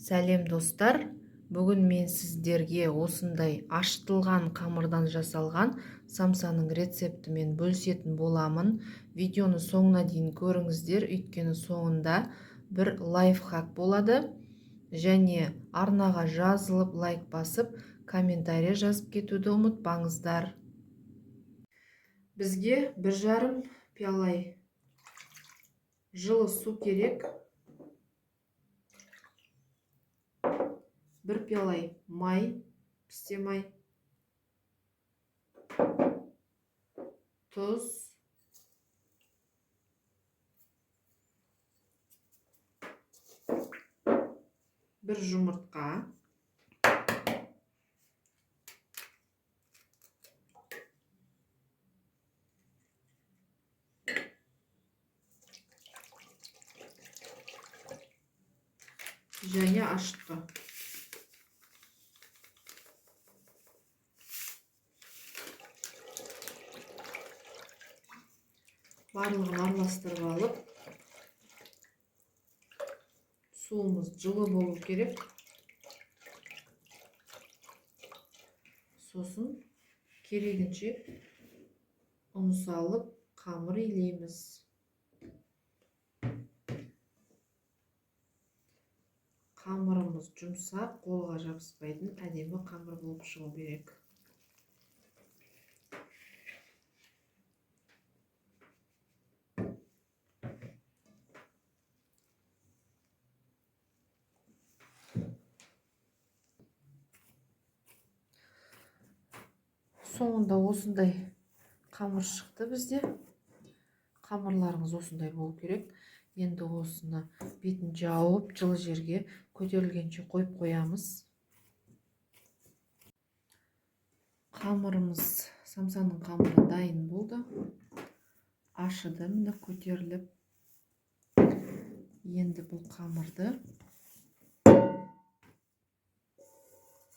Сәлем достар, бүгін мен сіздерге осындай ашытылған қамырдан жасалған самсаның рецептімен бөлісетін боламын. Видеоны соңына дейін көріңіздер, өйткені соңында бір лайфхак болады. Және арнаға жазылып, лайк басып, комментарий жазып кетуді ұмытпаңыздар. Бізге 1,5 пиала жылы су керек. 1 пиала май, пісте май, тұз, бір жұмыртқа, және ашытқы. Барлығын араластырып алып, суымыз жылы болу керек. Сосын керегінше ұн салып, қамыр илейміз. Қамырымыз жұмсақ, қолға жабыспайтын әдемі қамыр болып шығу керек. Соңында осындай қамыр шықты бізде. Қамырларыңыз осындай болу керек. Енді осыны бетін жауып, жылы жерге көтерілгенше қойып қоямыз. Қамырымыз, самсаның қамыры дайын болды. Ашыды, міне көтеріліп. Енді бұл қамырды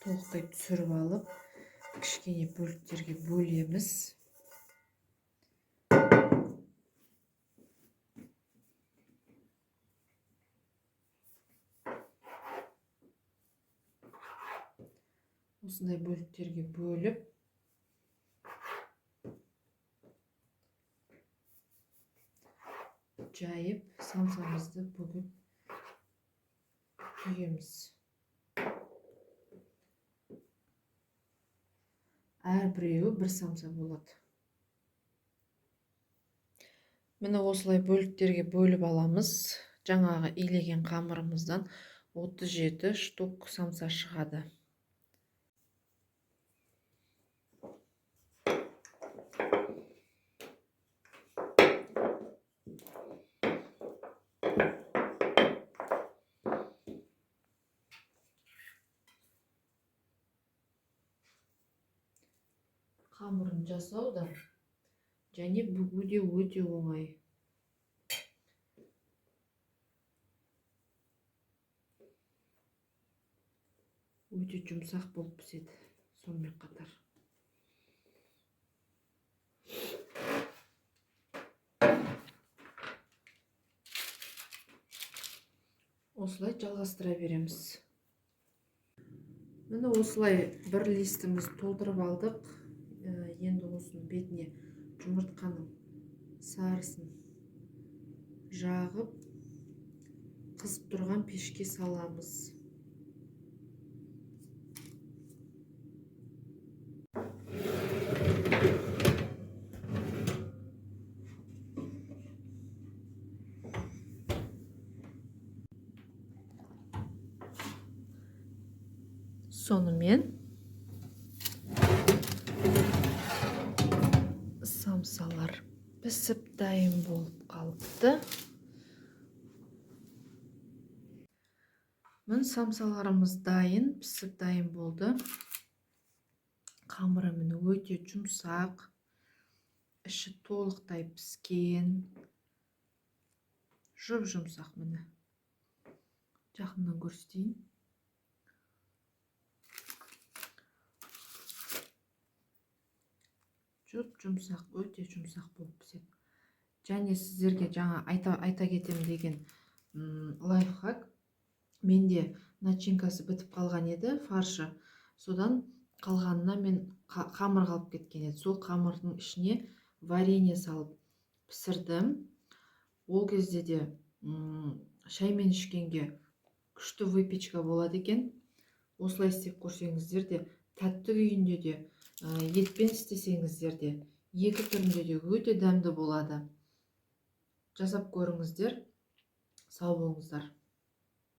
толықтай түсіріп алып, кішкене бөліктерге бөлеміз. Осындай бөліктерге бөліп, жайып, самсамызды бүгіп түйеміз. Әрбіреуі бір самса болады. Міне осылай бөліктерге бөліп аламыз. Жаңағы илеген қамырымыздан 37 штук самса шығады. Қамырын жасау да және бүгу де өте оңай. Өте жұмсақ болып піседі сонымен қатар. Осылай жалғастыра береміз. Міне осылай бір листіміз толтырып алдық. Енді осының бетіне жұмыртқаның сарысын жағып, қызып тұрған пешке саламыз. Сонымен самсалар пісіп дайын болып қалыпты. Мін самсаларымыз дайын, пісіп дайын болды. Қамыры міне өте жұмсақ, іші толықтай піскен. Жұп-жұмсақ міне. Жақыннан көрсетейін. Жұмсақ, өте жұмсақ болып піседі. Және сіздерге жаңа айта кетем деген лайфхак. менде начинкасы бітіп қалған еді, фаршы. Содан қалғанына мен қамыр қалып кеткен еді. Сол қамырдың ішіне варенье салып пісірдім. Ол кезде де шаймен ішкенге күшті выпечка болады екен. Осылай істеп көрсеңіздер де, тәтті күйінде де, етпен істесеңіздер де, екі түрінде де өте дәмді болады. Жасап көріңіздер. Сау болыңыздар.